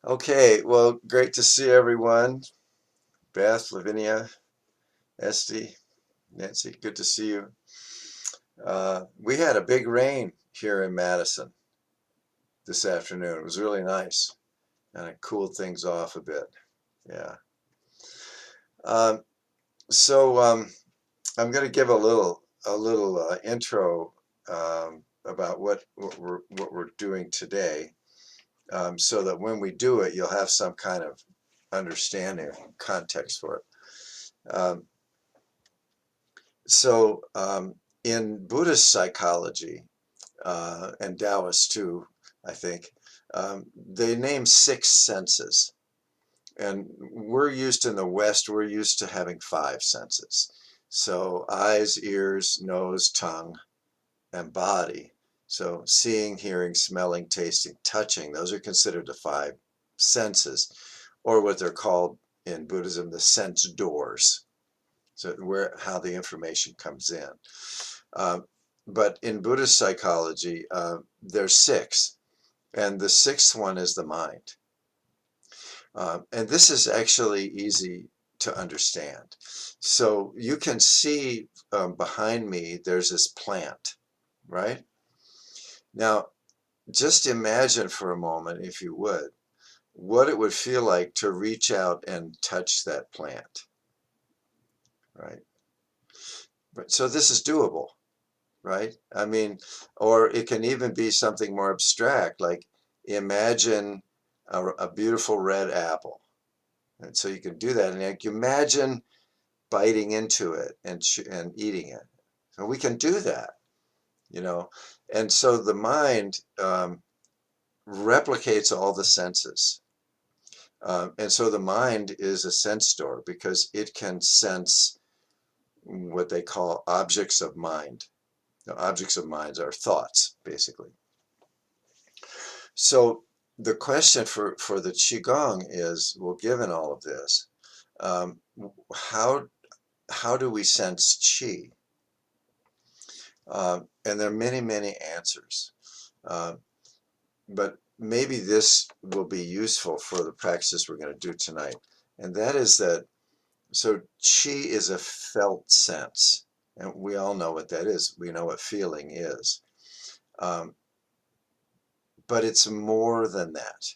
Okay, well, great to see everyone. Beth, Lavinia, Esty, Nancy, good to see you. We had a big rain here in Madison this afternoon. It was really nice, and it cooled things off a bit. Yeah. Um, so I'm going to give a little intro about what we're doing today, so that when we do it, you'll have some kind of understanding, context for it. So in Buddhist psychology, and Taoist too, I think, they name six senses. And we're used in the West, we're used to having five senses. So eyes, ears, nose, tongue, and body. So seeing, hearing, smelling, tasting, touching, those are considered the five senses, or what they're called in Buddhism, the sense doors. So how the information comes in. Um, but in Buddhist psychology, there's six, and the sixth one is the mind. And this is actually easy to understand. So you can see behind me, there's this plant, right? Now, just imagine for a moment, if you would, what it would feel like to reach out and touch that plant, right? So this is doable, right? I mean, or it can even be something more abstract, like imagine a beautiful red apple. And so you can do that, and like, imagine biting into it and eating it. So we can do that, you know. And so the mind replicates all the senses. And so the mind is a sense store because it can sense what they call objects of mind. Now, objects of minds are thoughts, basically. So the question for the Qigong is, well, given all of this, um, how how do we sense Qi? And there are many, many answers. Uh, but maybe this will be useful for the practices we're going to do tonight. And that is that, so Qi is a felt sense. And we all know what that is. We know what feeling is. Um, but it's more than that.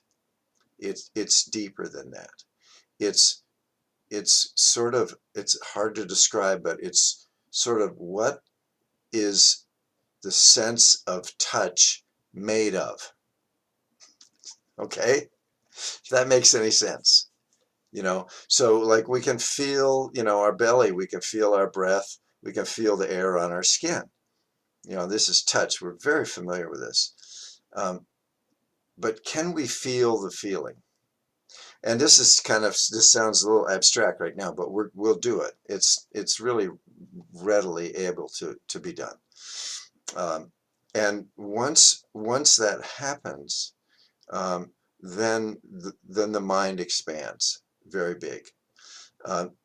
It's deeper than that. It's it's hard to describe, but it's sort of what is the sense of touch made of. Okay, if that makes any sense. So like we can feel, our belly, we can feel our breath, we can feel the air on our skin. This is touch. We're very familiar with this. But can we feel the feeling? And this sounds a little abstract right now, but we'll do it. It's really readily able to be done. Um, and once that happens, um, then the mind expands very big,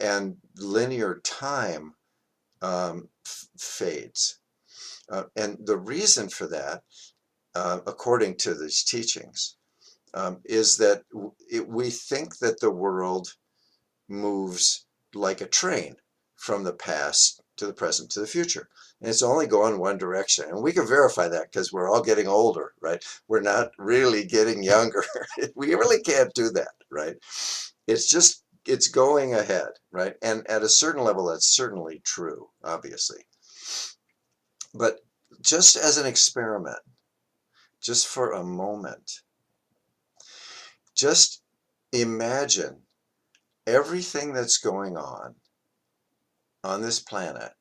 and linear time fades. And the reason for that, according to these teachings, is that we think that the world moves like a train from the past to the present to the future. And it's only going one direction. And we can verify that because we're all getting older, right? We're not really getting younger. We really can't do that, right? It's going ahead, right? And at a certain level, that's certainly true, obviously. But just as an experiment, just for a moment, just imagine everything that's going on this planet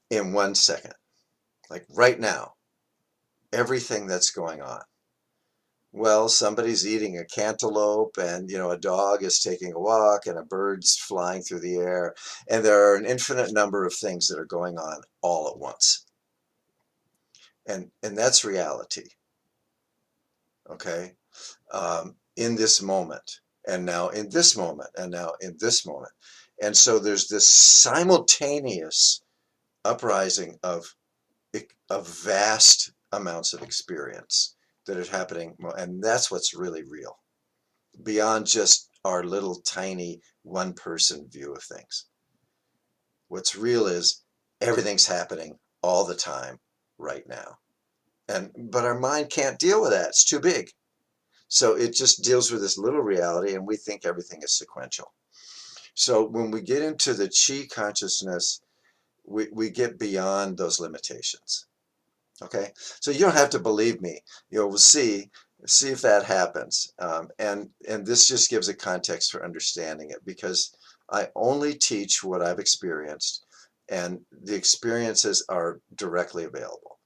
in 1 second, like right now, everything that's going on. Well, somebody's eating a cantaloupe, and a dog is taking a walk, and a bird's flying through the air, and there are an infinite number of things that are going on all at once. And that's reality, okay? In this moment, and now in this moment, and now in this moment. And so there's this simultaneous uprising of vast amounts of experience that are happening, and that's what's really real, beyond just our little tiny one-person view of things. What's real is everything's happening all the time right now. But our mind can't deal with that. It's too big. So it just deals with this little reality, and we think everything is sequential. So when we get into the chi consciousness, we get beyond those limitations. Okay, so you don't have to believe me. We'll see if that happens. And this just gives a context for understanding it, because I only teach what I've experienced, and the experiences are directly available.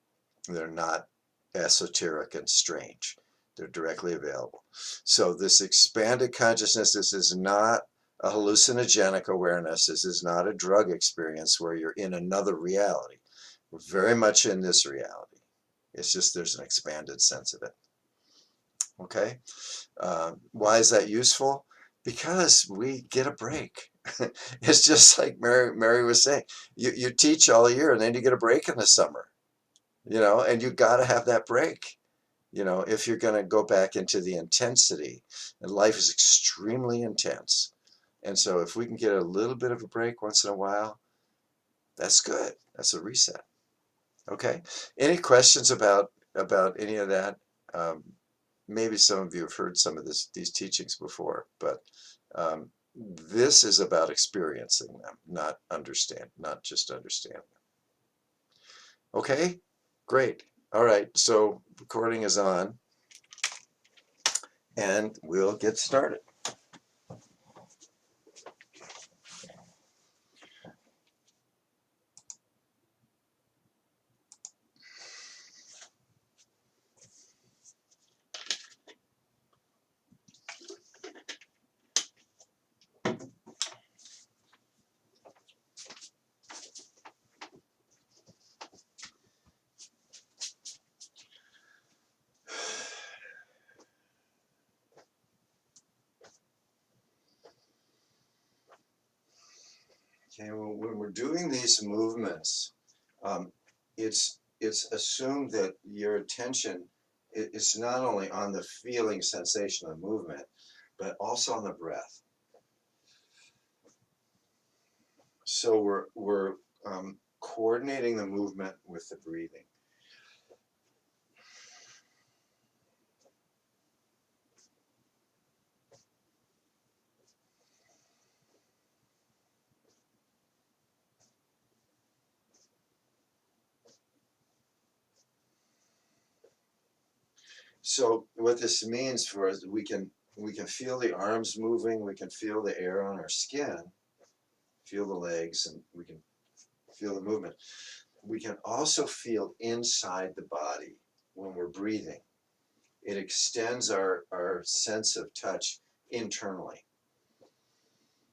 They're not esoteric and strange. They're directly available. So this expanded consciousness, this is not a hallucinogenic awareness. This is not a drug experience where you're in another reality. We're very much in this reality. It's just there's an expanded sense of it. Okay? Why is that useful? Because we get a break. It's just like Mary was saying. You teach all year, and then you get a break in the summer. And you got to have that break. If you're going to go back into the intensity, and life is extremely intense. And so if we can get a little bit of a break once in a while, that's good. That's a reset. Okay. Any questions about any of that? Um, Maybe some of you have heard some of these teachings before, but this is about experiencing them, not just understanding them. Okay, great. All right, so recording is on, and we'll get started. Okay, well, when we're doing these movements, it's assumed that your attention is not only on the feeling sensation of the movement, but also on the breath. So we're coordinating the movement with the breathing. So what this means for us, we can feel the arms moving, we can feel the air on our skin, feel the legs, and we can feel the movement. We can also feel inside the body when we're breathing. It extends our sense of touch internally.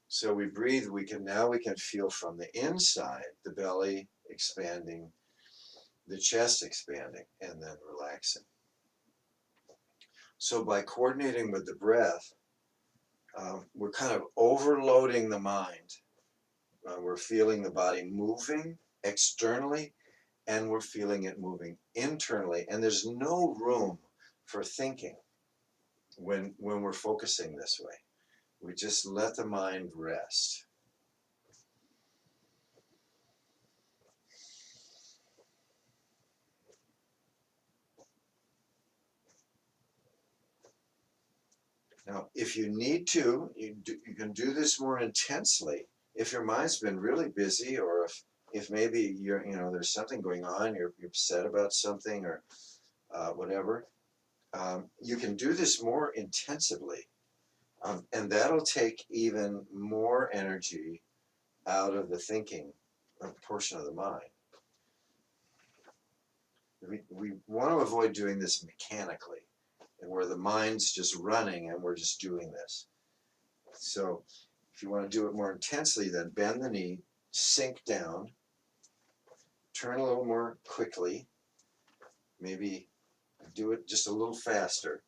So we breathe, we can feel from the inside, the belly expanding, the chest expanding, and then relaxing. So by coordinating with the breath, we're kind of overloading the mind. We're feeling the body moving externally, and we're feeling it moving internally. And there's no room for thinking when we're focusing this way. We just let the mind rest. Now, if you need to, you can do this more intensely. If your mind's been really busy, or if maybe there's something going on, you're upset about something, or whatever, you can do this more intensively, and that'll take even more energy out of the thinking portion of the mind. We want to avoid doing this mechanically, and where the mind's just running and we're just doing this. So if you want to do it more intensely, then bend the knee, sink down, turn a little more quickly, maybe do it just a little faster,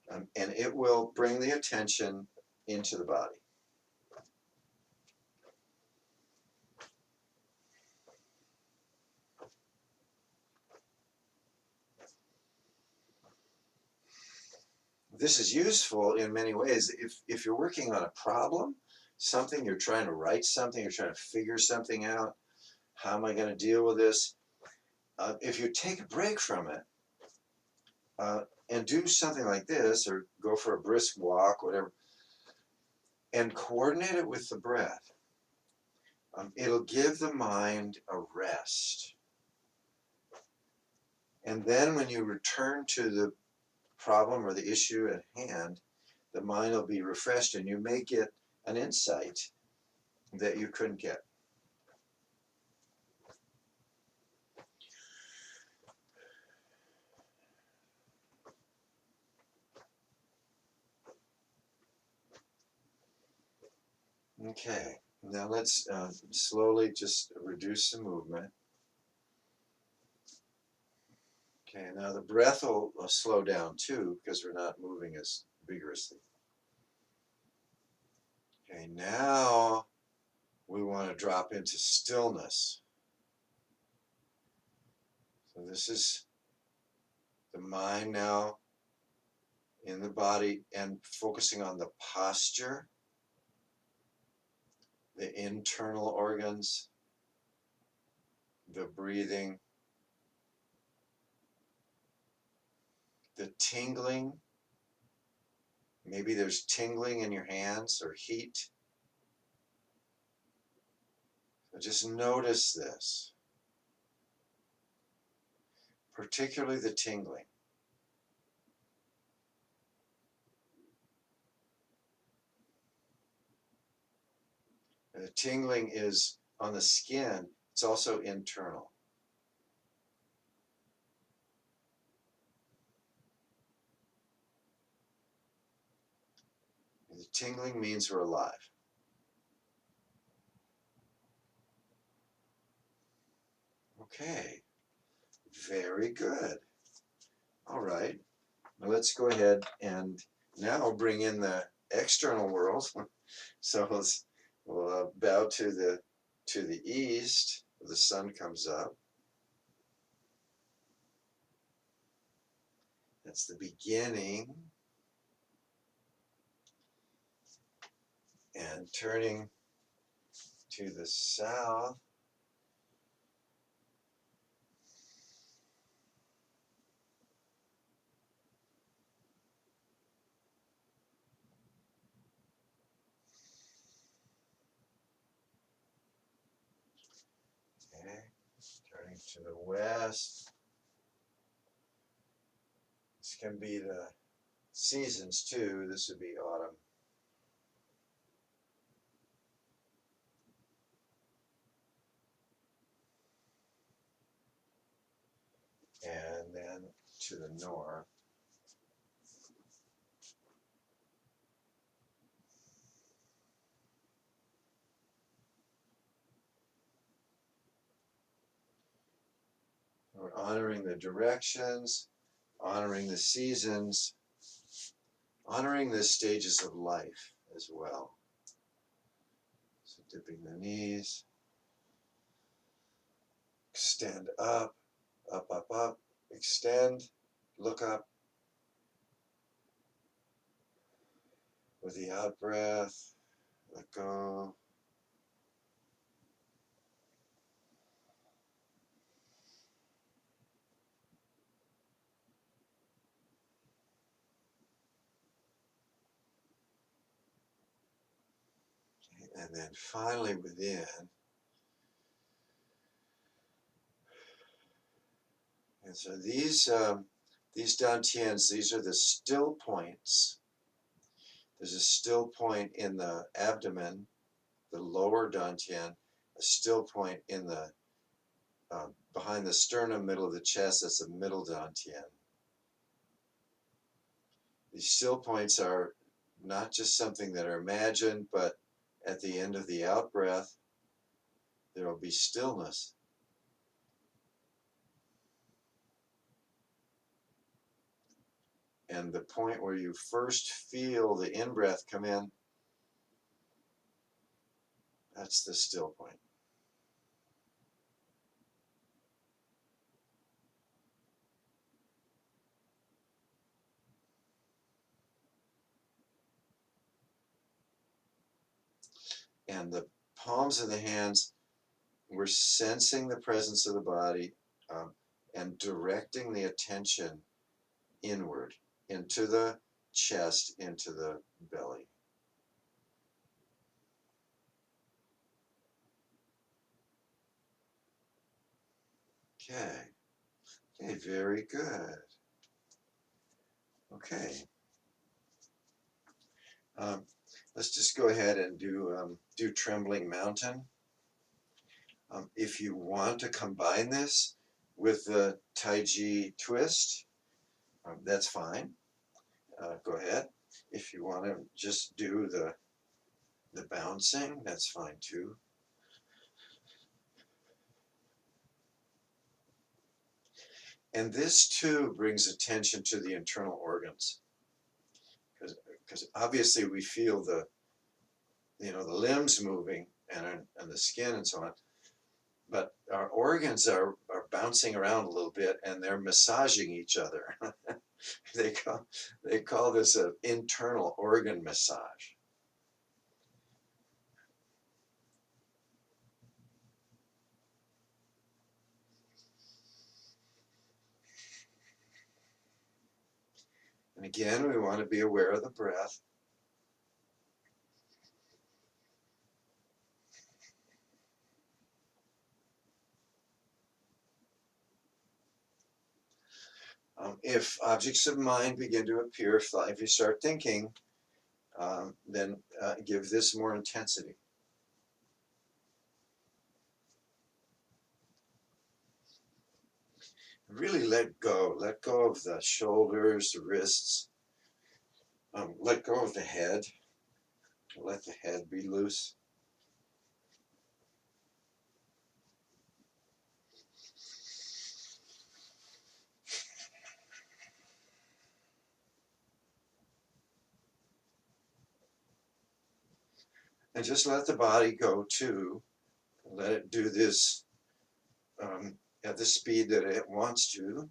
and it will bring the attention into the body. this is useful in many ways. If you're working on a problem, something, you're trying to write something, you're trying to figure something out, how am I going to deal with this? If you take a break from it and do something like this, or go for a brisk walk, whatever, and coordinate it with the breath, it'll give the mind a rest. And then when you return to the problem or the issue at hand, the mind will be refreshed and you may get an insight that you couldn't get. Okay, now let's slowly just reduce the movement. Okay, now the breath will slow down too because we're not moving as vigorously. Okay, now we want to drop into stillness. So this is the mind now in the body and focusing on the posture, the internal organs, the breathing, the tingling. Maybe there's tingling in your hands or heat. So just notice this, particularly the tingling. The tingling is on the skin, it's also internal. The tingling means we're alive. Okay, very good. All right, now let's go ahead and now bring in the external world. So we'll bow to the east. The sun comes up. That's the beginning. And turning to the south. Okay, turning to the west. This can be the seasons too. This would be autumn. And then to the north. We're honoring the directions, honoring the seasons, honoring the stages of life as well. So dipping the knees, extend up, up, up, up, extend, look up with the out breath, let go. And then finally within. And so these dantians, these are the still points. There's a still point in the abdomen, the lower dantian, a still point in the behind the sternum, middle of the chest. That's the middle dantian. These still points are not just something that are imagined, but at the end of the out breath, there will be stillness. And the point where you first feel the in-breath come in, that's the still point. And the palms of the hands, we're sensing the presence of the body, and directing the attention inward into the chest, into the belly. Okay. Okay, very good. Okay. Um, let's just go ahead and do Trembling Mountain. If you want to combine this with the Tai Chi twist, that's fine. Go ahead. If you want to just do the bouncing, that's fine too. And this too brings attention to the internal organs, because obviously we feel the the limbs moving and the skin and so on, but our organs are bouncing around a little bit and they're massaging each other. they call they call this an internal organ massage. And again, we want to be aware of the breath. If objects of mind begin to appear, if you start thinking, then give this more intensity. Really let go. Let go of the shoulders, the wrists. Let go of the head. Let the head be loose. And just let the body go too. Let it do this at the speed that it wants to.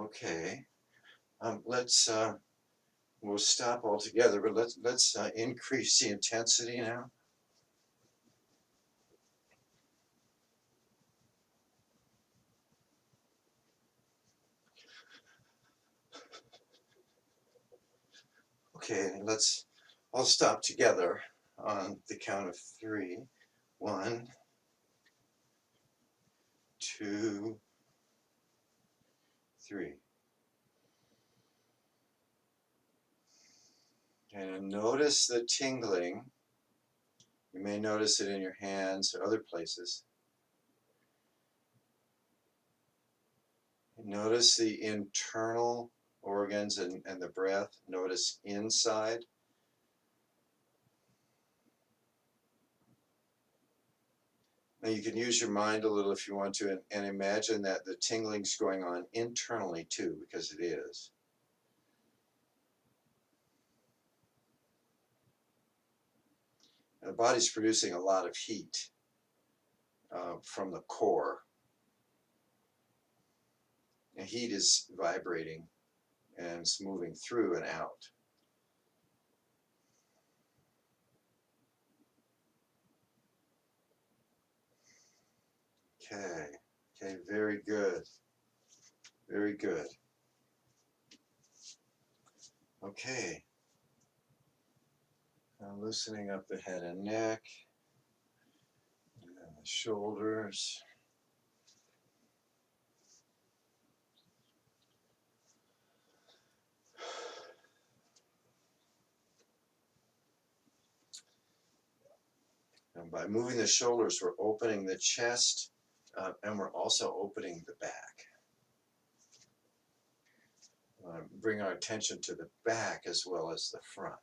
Okay. Let's we'll stop altogether, but let's increase the intensity now. Okay, let's all stop together on the count of 3. 1, 2, 3. And notice the tingling. You may notice it in your hands or other places. Notice the internal organs and the breath. Notice inside. Now you can use your mind a little if you want to, and imagine that the tingling's going on internally too, because it is. And the body's producing a lot of heat from the core. And heat is vibrating and it's moving through and out. Okay, okay, very good. Very good. Okay. Now loosening up the head and neck, and the shoulders. And by moving the shoulders, we're opening the chest, and we're also opening the back. Bring our attention to the back as well as the front.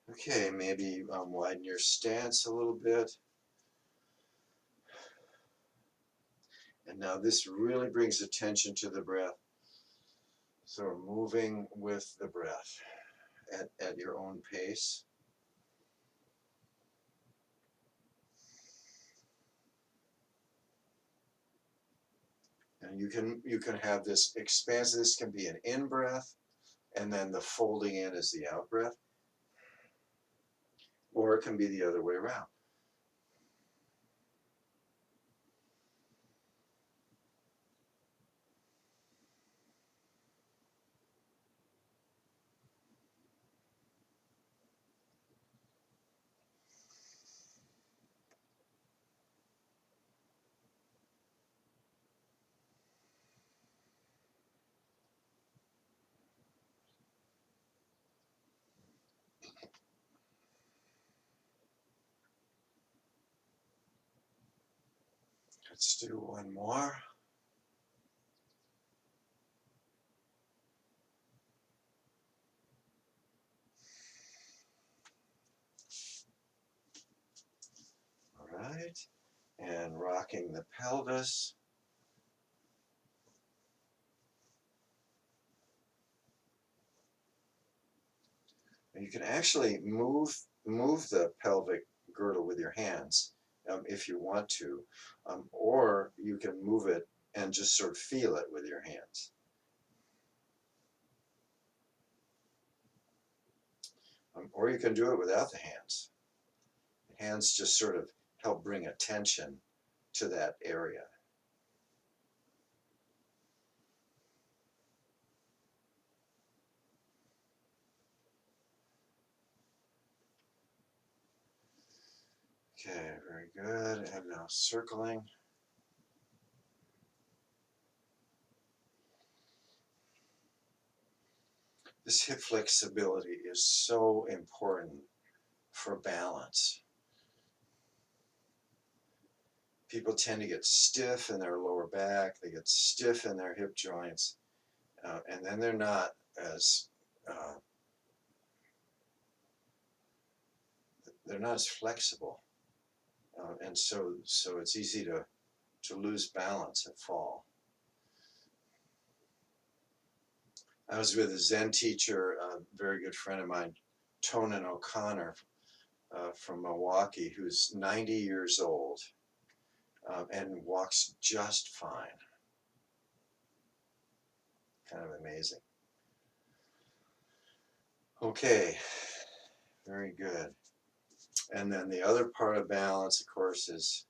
Okay, maybe widen your stance a little bit. And now this really brings attention to the breath. So moving with the breath at your own pace. And you can have this expansive, this can be an in-breath, and then the folding in is the out-breath. Or it can be the other way around. Let's do one more. All right. And rocking the pelvis. And you can actually move the pelvic girdle with your hands if you want to, or you can move it and just sort of feel it with your hands. Or you can do it without the hands. The hands just sort of help bring attention to that area. Okay, very good. And now circling. This hip flexibility is so important for balance. People tend to get stiff in their lower back, they get stiff in their hip joints, and then they're not as flexible, and so it's easy to lose balance and fall. I was with a Zen teacher, a very good friend of mine, Tonin O'Connor, from Milwaukee, who's 90 years old and walks just fine. Kind of amazing. Okay, very good. And then the other part of balance, of course, is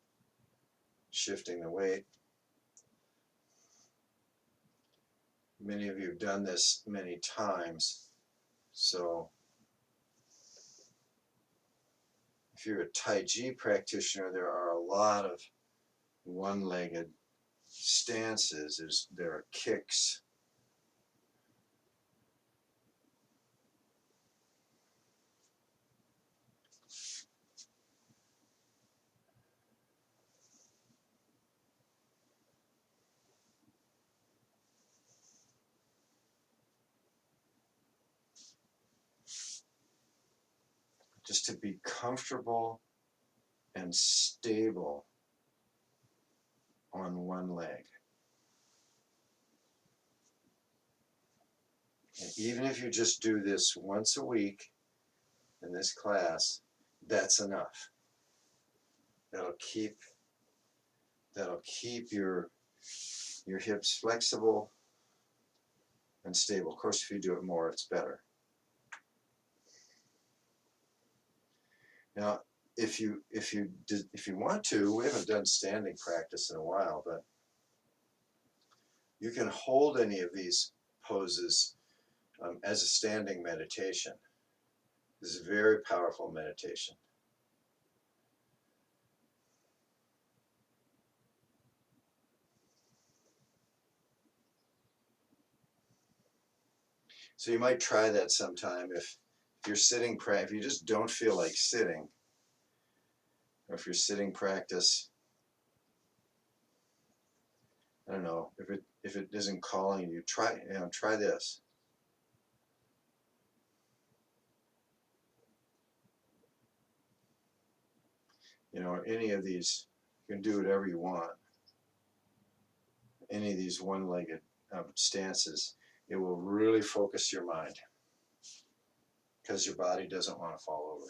shifting the weight. Many of you have done this many times, so if you're a Tai Chi practitioner, there are a lot of one-legged stances. There are kicks. Just to be comfortable and stable on one leg. And even if you just do this once a week in this class, that's enough. That'll keep your hips flexible and stable. Of course, if you do it more, it's better. Now, if you want to, we haven't done standing practice in a while, but you can hold any of these poses as a standing meditation. This is a very powerful meditation. So you might try that sometime if you're sitting, if you just don't feel like sitting, or if you're sitting practice, I don't know, if it isn't calling you, try this. Any of these, you can do whatever you want. Any of these one-legged stances, it will really focus your mind because your body doesn't want to fall over.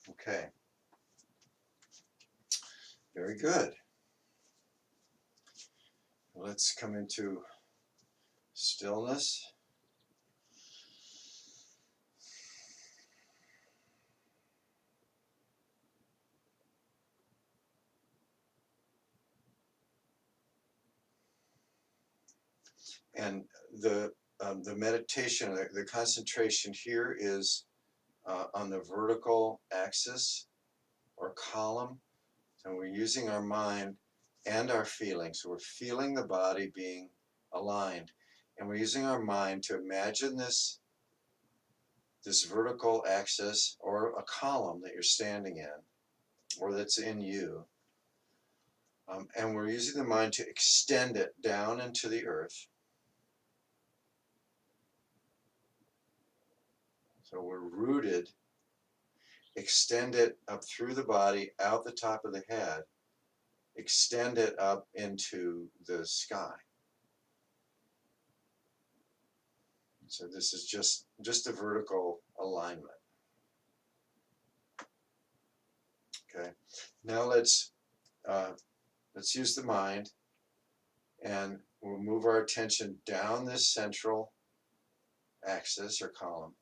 Okay, very good. Let's come into stillness. And the meditation, the concentration here is on the vertical axis or column. And we're using our mind and our feelings. So we're feeling the body being aligned. And we're using our mind to imagine this vertical axis or a column that you're standing in or that's in you. And we're using the mind to extend it down into the earth. So we're rooted, extend it up through the body, out the top of the head, extend it up into the sky. So this is just a vertical alignment. Okay. Now let's use the mind, and we'll move our attention down this central axis or column.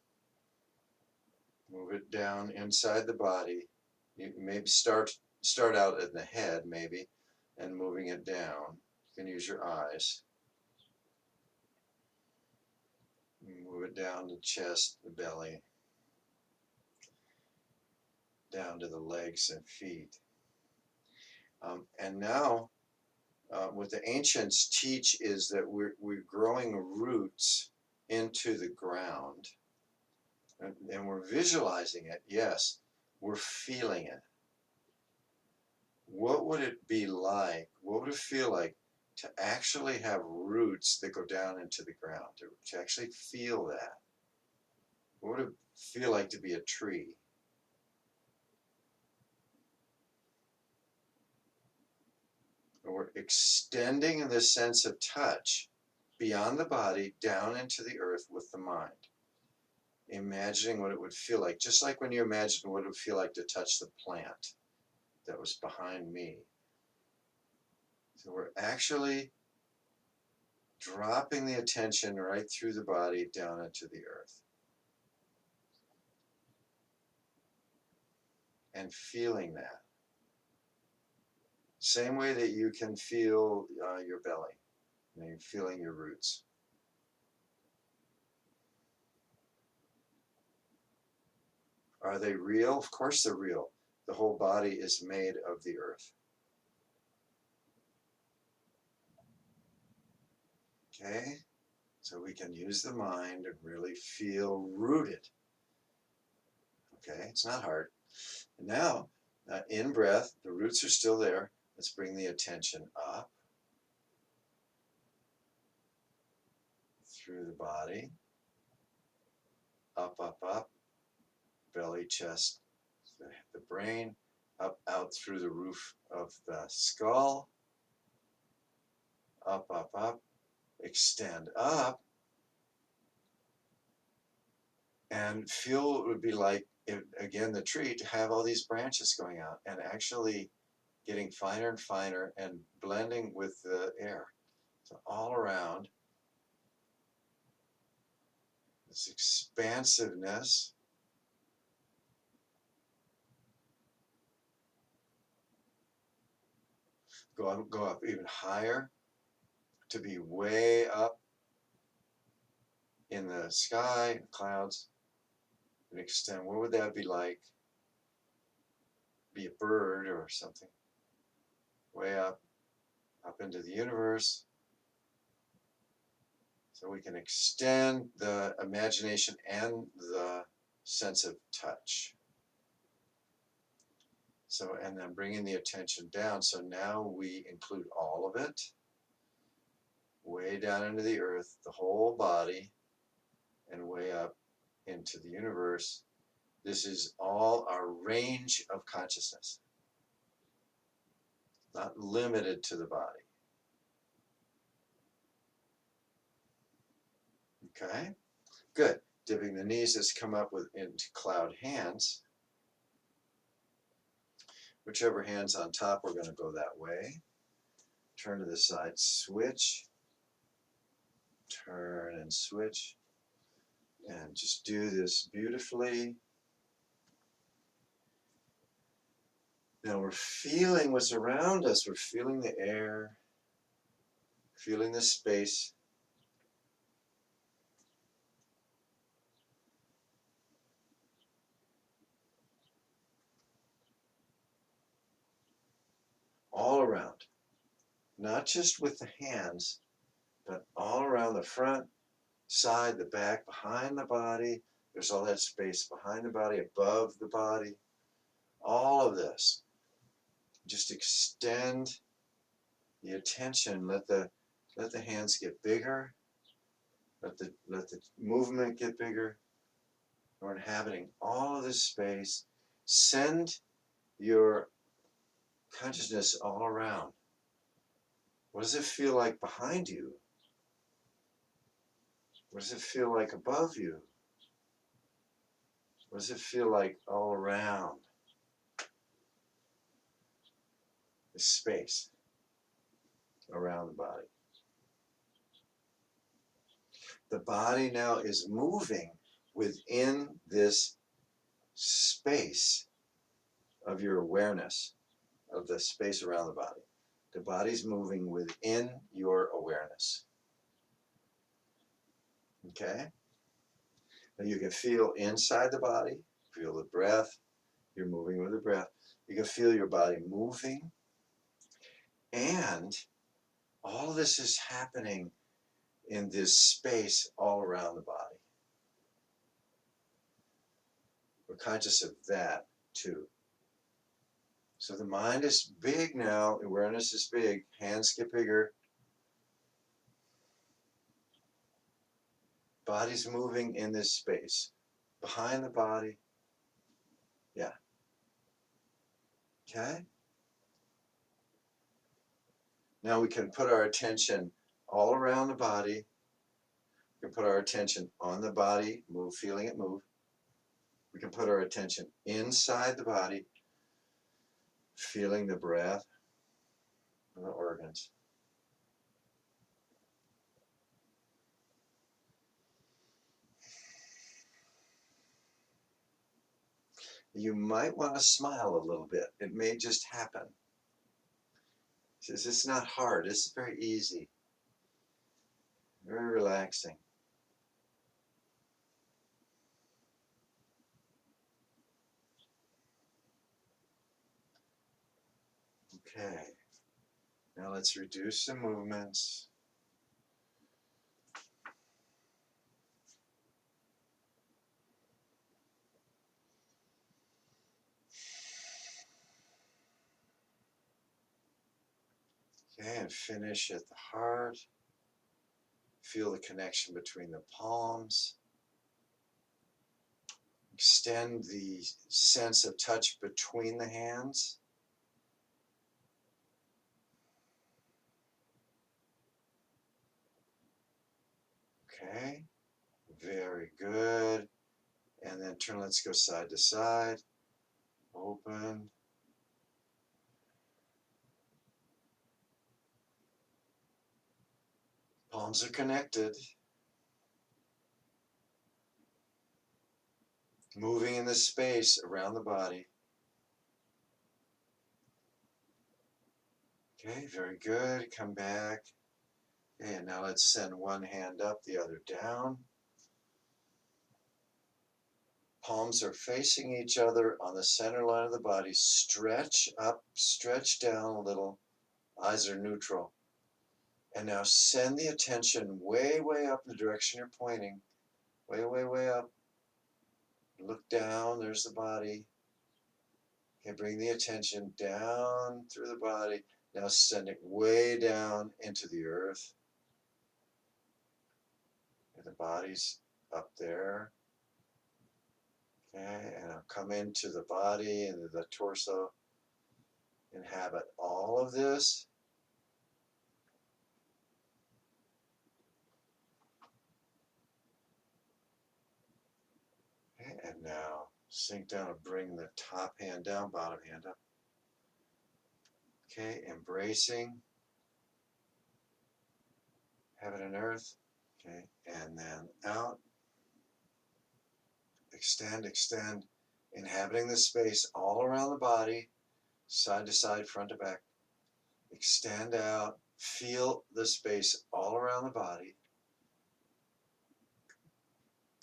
Move it down inside the body. You maybe start out in the head, maybe, and moving it down. You can use your eyes. Move it down the chest, the belly, down to the legs and feet. And now, what the ancients teach is that we're growing roots into the ground, and we're visualizing it. Yes, we're feeling it. What would it be like? What would it feel like to actually have roots that go down into the ground, to actually feel that? What would it feel like to be a tree? We're extending the sense of touch beyond the body down into the earth with the mind. Imagining what it would feel like, just like when you imagine what it would feel like to touch the plant that was behind me. So we're actually dropping the attention right through the body down into the earth. And feeling that. Same way that you can feel your belly, you're feeling your roots. Are they real? Of course they're real. The whole body is made of the earth. Okay? So we can use the mind and really feel rooted. Okay? It's not hard. And now, in breath, the roots are still there. Let's bring the attention up through the body. Up, up, up. Belly, chest, the brain. Up, out through the roof of the skull. Up, up, up. Extend up. And feel what it would be like, if, again, the tree, to have all these branches going out and actually getting finer and finer and blending with the air. So all around, this expansiveness. Go up even higher to be way up in the sky, clouds, and extend. What would that be like? Be a bird or something. Way up, up into the universe, so we can extend the imagination and the sense of touch. So, and then bringing the attention down. So now we include all of it, way down into the earth, the whole body, and way up into the universe. This is all our range of consciousness, not limited to the body. Okay, good. Dipping the knees, let's come up with into cloud hands. Whichever hand's on top, we're going to go that way. Turn to the side, switch, turn and switch, and just do this beautifully. Now we're feeling what's around us. We're feeling the air, feeling the space. All around. Not just with the hands, but all around the front, side, the back, behind the body. There's all that space behind the body, above the body. All of this. Just extend the attention. Let the hands get bigger. Let the movement get bigger. We're inhabiting all of this space. Send your consciousness all around. What does it feel like behind you? What does it feel like above you? What does it feel like all around the space around the body? The body now is moving within this space of your awareness, of the space around the body. The body's moving within your awareness. Okay? Now you can feel inside the body, feel the breath. You're moving with the breath. You can feel your body moving. And all of this is happening in this space all around the body. We're conscious of that too. So the mind is big now, awareness is big, hands get bigger. Body's moving in this space. Behind the body. Yeah. Okay? Now we can put our attention all around the body. We can put our attention on the body, feeling it move. We can put our attention inside the body, feeling the breath and the organs. You might want to smile a little bit. It may just happen. It's not hard. It's very easy. Very relaxing. Okay. Now let's reduce the movements. Okay, and finish at the heart. Feel the connection between the palms. Extend the sense of touch between the hands. Okay, very good. And then let's go side to side. Open. Palms are connected. Moving in the space around the body. Okay, very good. Come back. Okay, and now let's send one hand up, the other down. Palms are facing each other on the center line of the body. Stretch up, stretch down a little. Eyes are neutral. And now send the attention way, way up in the direction you're pointing. Way, way, way up. Look down, there's the body. Okay, bring the attention down through the body. Now send it way down into the earth. And the body's up there. Okay, and I'll come into the body, into the torso. Inhabit all of this. Okay, and now sink down and bring the top hand down, bottom hand up. Okay, embracing heaven and earth. Okay, and then out. Extend, extend. Inhabiting the space all around the body, side to side, front to back. Extend out. Feel the space all around the body.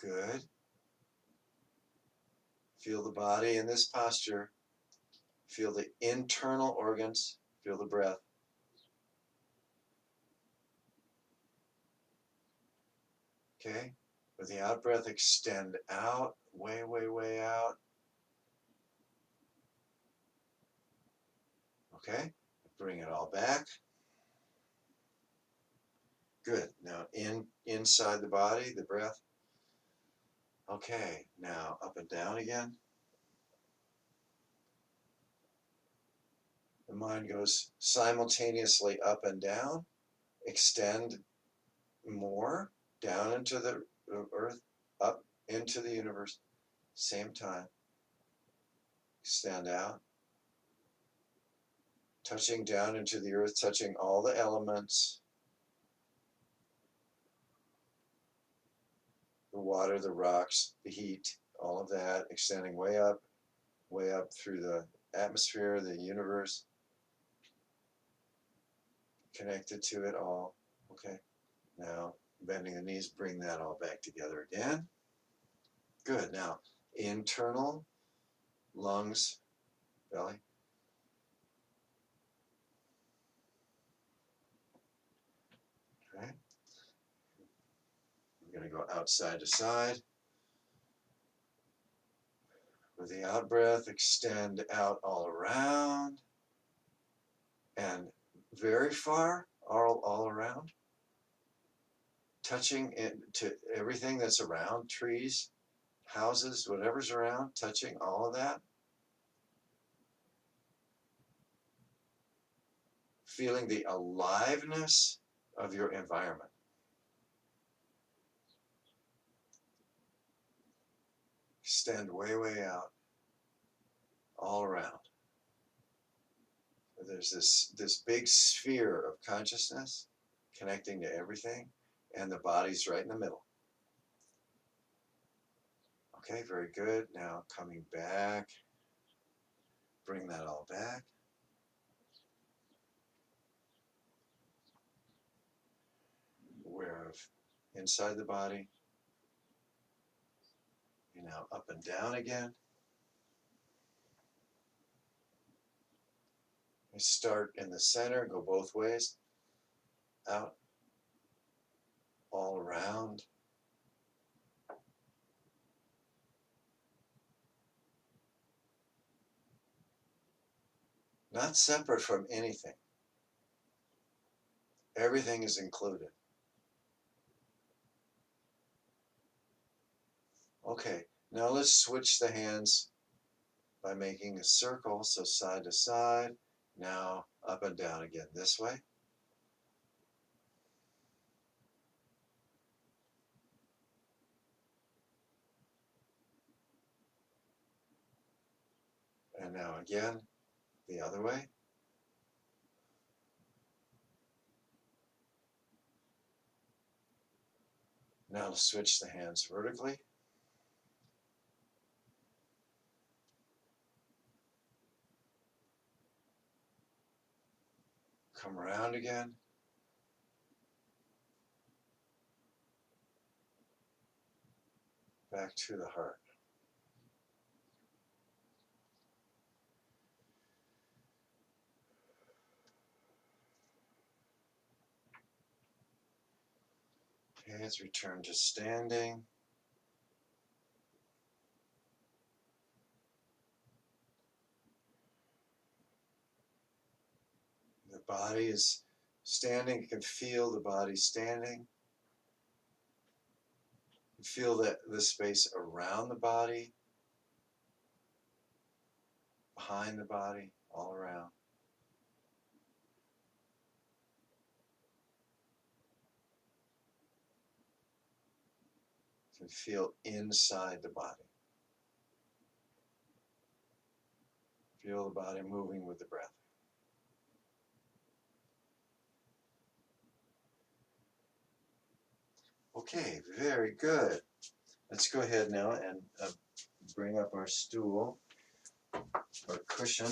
Good. Feel the body in this posture. Feel the internal organs. Feel the breath. Okay. With the out breath, extend out, way, way, way out. Okay. Bring it all back. Good. Now inside the body, the breath. Okay. Now up and down again. The mind goes simultaneously up and down. Extend more down into the earth, up into the universe. Same time. Extend out. Touching down into the earth, touching all the elements. The water, the rocks, the heat, all of that, extending way up through the atmosphere, the universe, connected to it all. Okay, now bending the knees, bring that all back together again. Good. Now internal, lungs, belly. Okay. I'm going to go outside to side. With the out breath, extend out all around and very far, all around, touching into everything that's around, trees, houses, whatever's around, touching all of that. Feeling the aliveness of your environment. Extend way, way out, all around. There's this big sphere of consciousness connecting to everything, and the body's right in the middle. Okay, very good. Now coming back, bring that all back. Aware of inside the body. You now up and down again. We start in the center, go both ways, out, all around. Not separate from anything. Everything is included. Okay, now let's switch the hands by making a circle, so side to side. Now up and down again this way. And now again, the other way. Now switch the hands vertically. Come around again. Back to the heart. Okay, let's return to standing. The body is standing. You can feel the body standing. You feel the space around the body, behind the body, all around. You can feel inside the body. Feel the body moving with the breath. Okay, very good. Let's go ahead now and bring up our stool or cushion.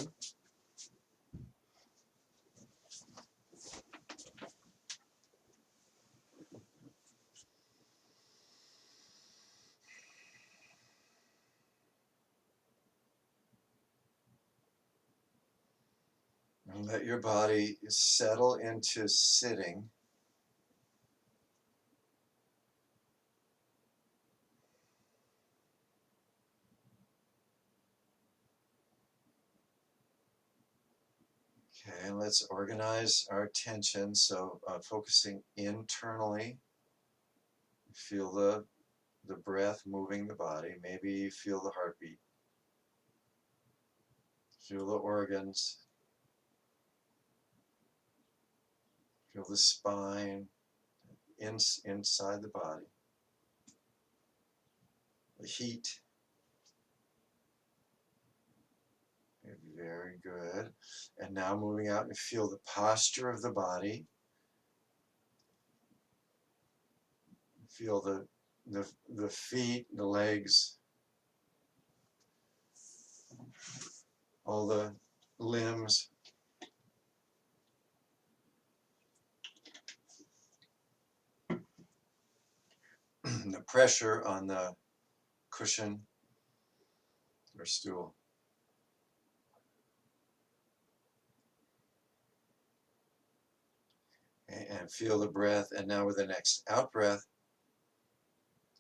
And let your body settle into sitting. Okay, and let's organize our attention. So focusing internally, feel the breath moving the body. Maybe you feel the heartbeat. Feel the organs. Feel the spine inside the body. The heat. Very good. And now moving out and feel the posture of the body. Feel the feet, the legs, all the limbs. The pressure on the cushion or stool. And feel the breath. And now with the next out breath,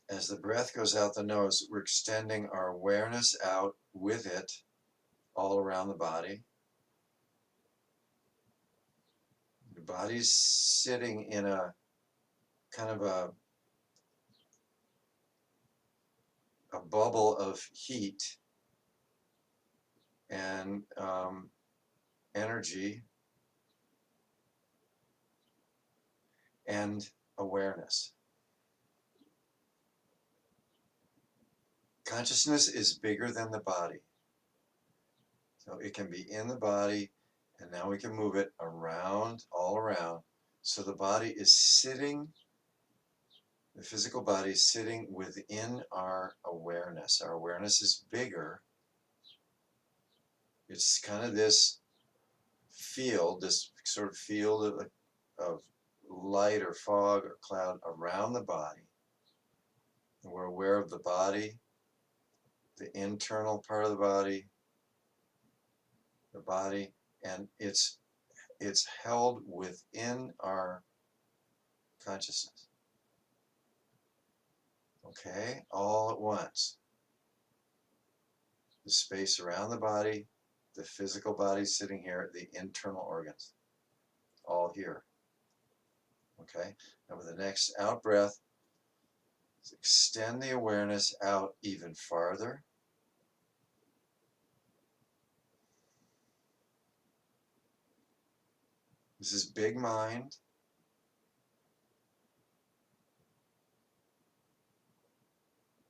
as the breath goes out the nose, we're extending our awareness out with it all around the body. The body's sitting in a kind of a bubble of heat and energy and awareness. Consciousness is bigger than the body. So it can be in the body, and now we can move it around, all around. So the body is sitting, the physical body is sitting within our awareness. Our awareness is bigger. It's kind of this field, this sort of field of light or fog or cloud around the body. And we're aware of the body, the internal part of the body, and it's held within our consciousness. Okay, all at once. The space around the body, the physical body sitting here, the internal organs, all here. Okay, now with the next out breath, extend the awareness out even farther. This is big mind.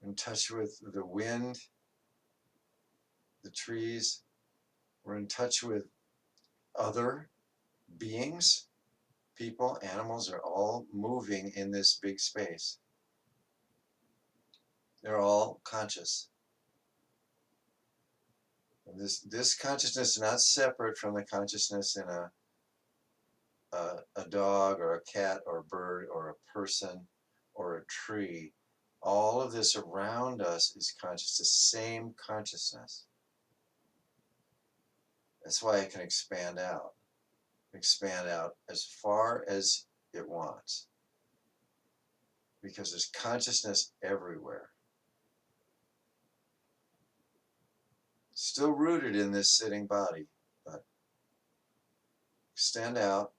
In touch with the wind, the trees. We're in touch with other beings. People, animals are all moving in this big space. They're all conscious. And this consciousness is not separate from the consciousness in a dog or a cat or a bird or a person or a tree. All of this around us is conscious, the same consciousness. That's why it can expand out as far as it wants. because there's consciousness everywhere. Still rooted in this sitting body, but extend out.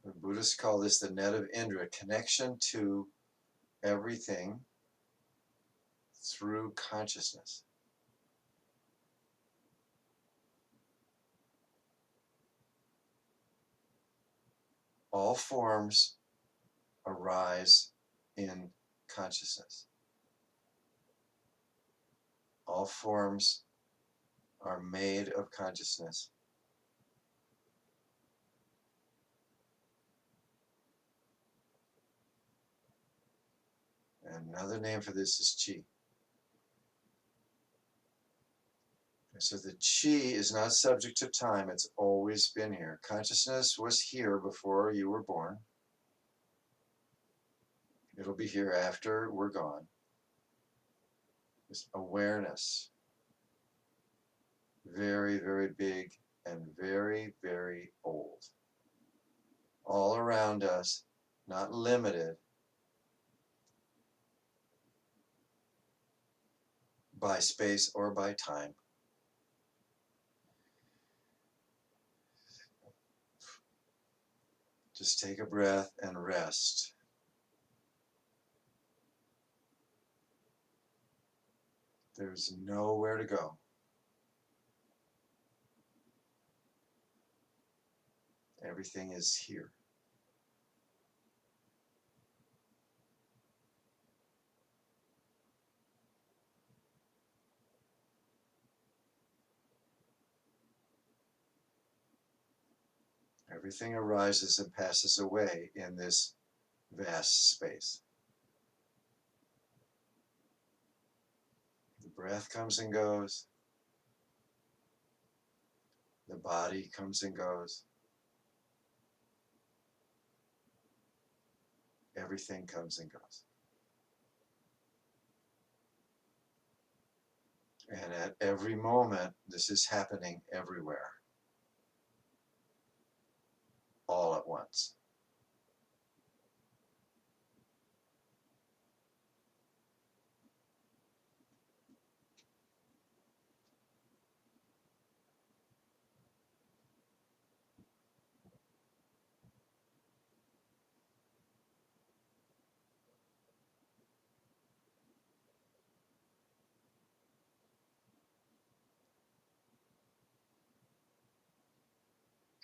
The Buddhists call this the net of Indra, connection to everything through consciousness. All forms arise in consciousness. All forms are made of consciousness. And another name for this is Qi. So the Qi is not subject to time, it's always been here. Consciousness was here before you were born. It'll be here after we're gone. This awareness, very, very big and very, very old. All around us, not limited by space or by time. Just take a breath and rest. There's nowhere to go. Everything is here. Everything arises and passes away in this vast space. The breath comes and goes. The body comes and goes. Everything comes and goes. And at every moment, this is happening everywhere, all at once.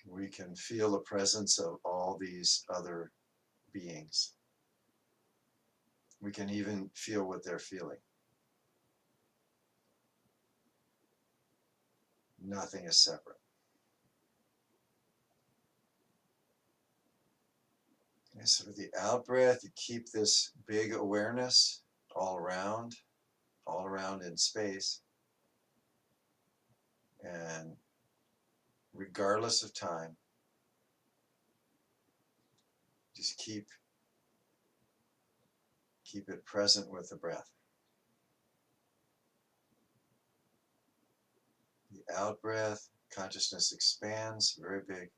We can feel the presence of all these other beings. We can even feel what they're feeling. Nothing is separate. And so with the out breath, you keep this big awareness all around in space. And regardless of time, just keep it present with the breath. The out breath, consciousness expands, very big.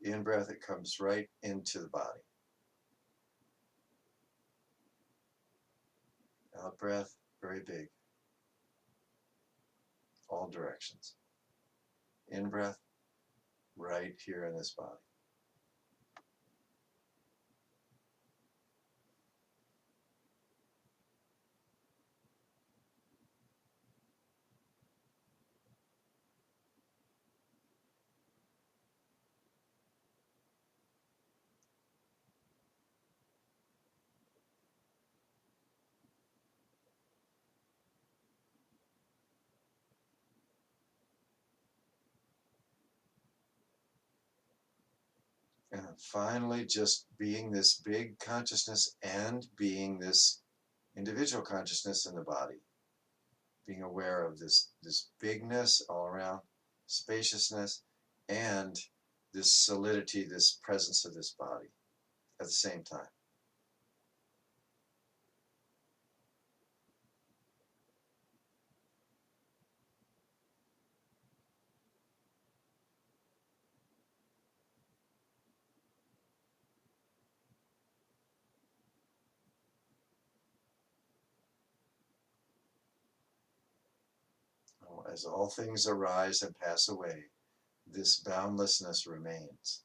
In breath, it comes right into the body. Out breath, very big. All directions. In breath, right here in this body. And finally, just being this big consciousness and being this individual consciousness in the body. Being aware of this bigness all around, spaciousness, and this solidity, this presence of this body at the same time. As all things arise and pass away, this boundlessness remains.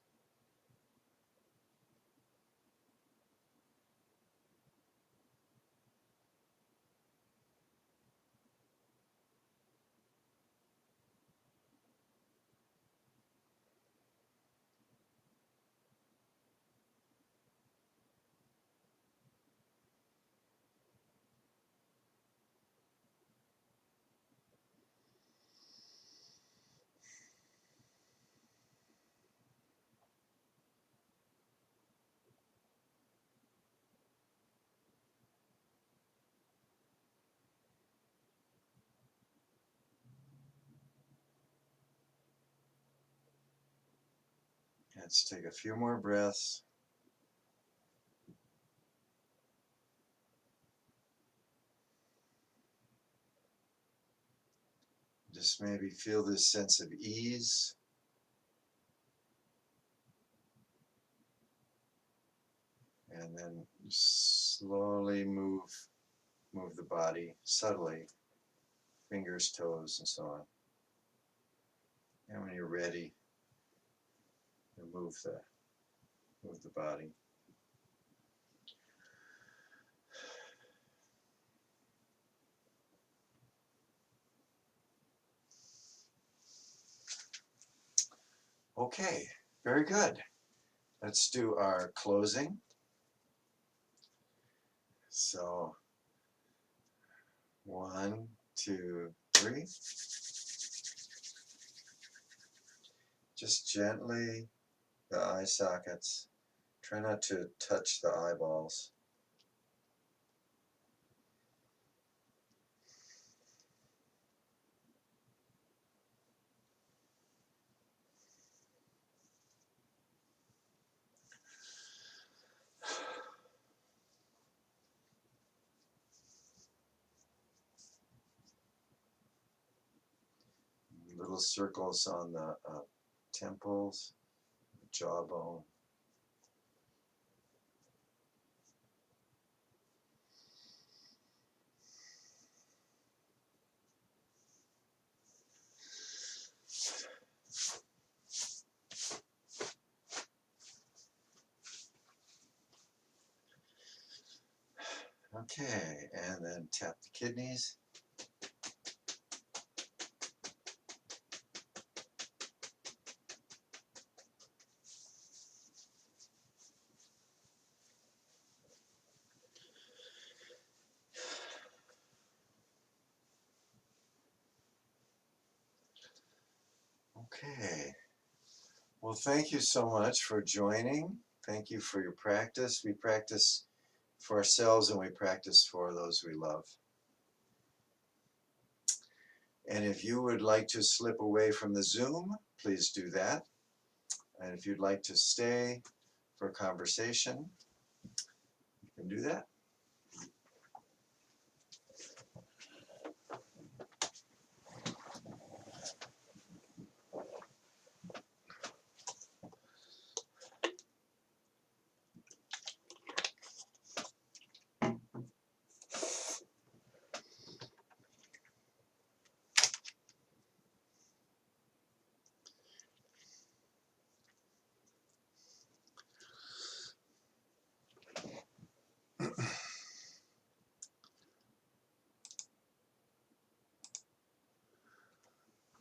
Let's take a few more breaths. Just maybe feel this sense of ease. And then slowly move the body subtly, fingers, toes, and so on. And when you're ready, move the body. Okay, very good. Let's do our closing. So 1, 2, 3. Just gently the eye sockets. Try not to touch the eyeballs. Little circles on the temples, jawbone. Okay, and then tap the kidneys. Okay. Well, thank you so much for joining. Thank you for your practice. We practice for ourselves and we practice for those we love. And if you would like to slip away from the Zoom, please do that. And if you'd like to stay for a conversation, you can do that.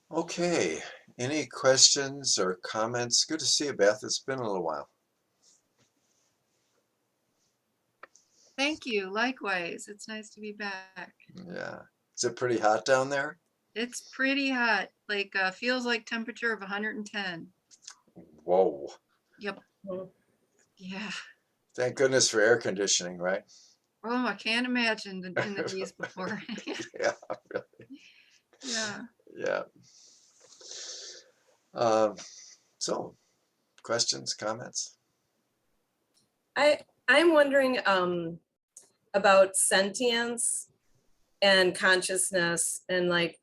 Okay, any questions or comments? Good to see you, Beth. It's been a little while. Thank you. Likewise. It's nice to be back. Yeah. Is it pretty hot down there? It's pretty hot. Like feels like temperature of 110. Whoa. Yep. Yeah. Thank goodness for air conditioning, right? Oh, I can't imagine in the days before. Yeah, really. Yeah. Yeah. So, questions, comments? I'm wondering about sentience and consciousness, and like,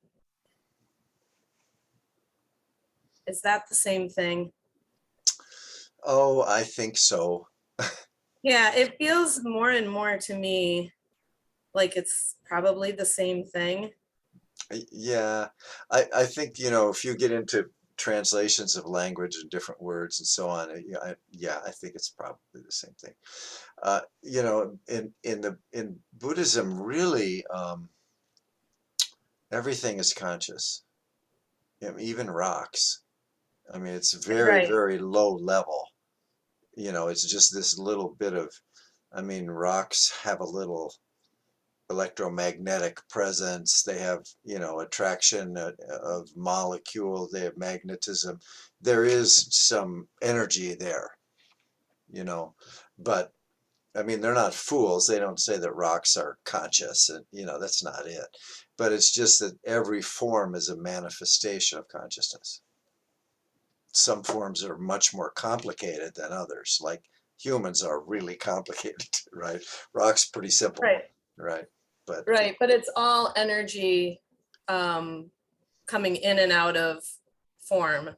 is that the same thing? Oh, I think so. Yeah, it feels more and more to me like it's probably the same thing. Yeah, I think, if you get into translations of language and different words and so on, yeah, I think it's probably the same thing. In Buddhism, really, everything is conscious, even rocks. I mean, it's very, Right, very low level. It's just this little bit of, I mean, rocks have a little electromagnetic presence. They have, attraction of molecules. They have magnetism. There is some energy there, you know, but I mean, they're not fools. They don't say that rocks are conscious, and that's not it. But it's just that every form is a manifestation of consciousness. Some forms are much more complicated than others, like humans are really complicated, right? Rock's pretty simple, right, right? But right. But it's all energy um, coming in and out of form,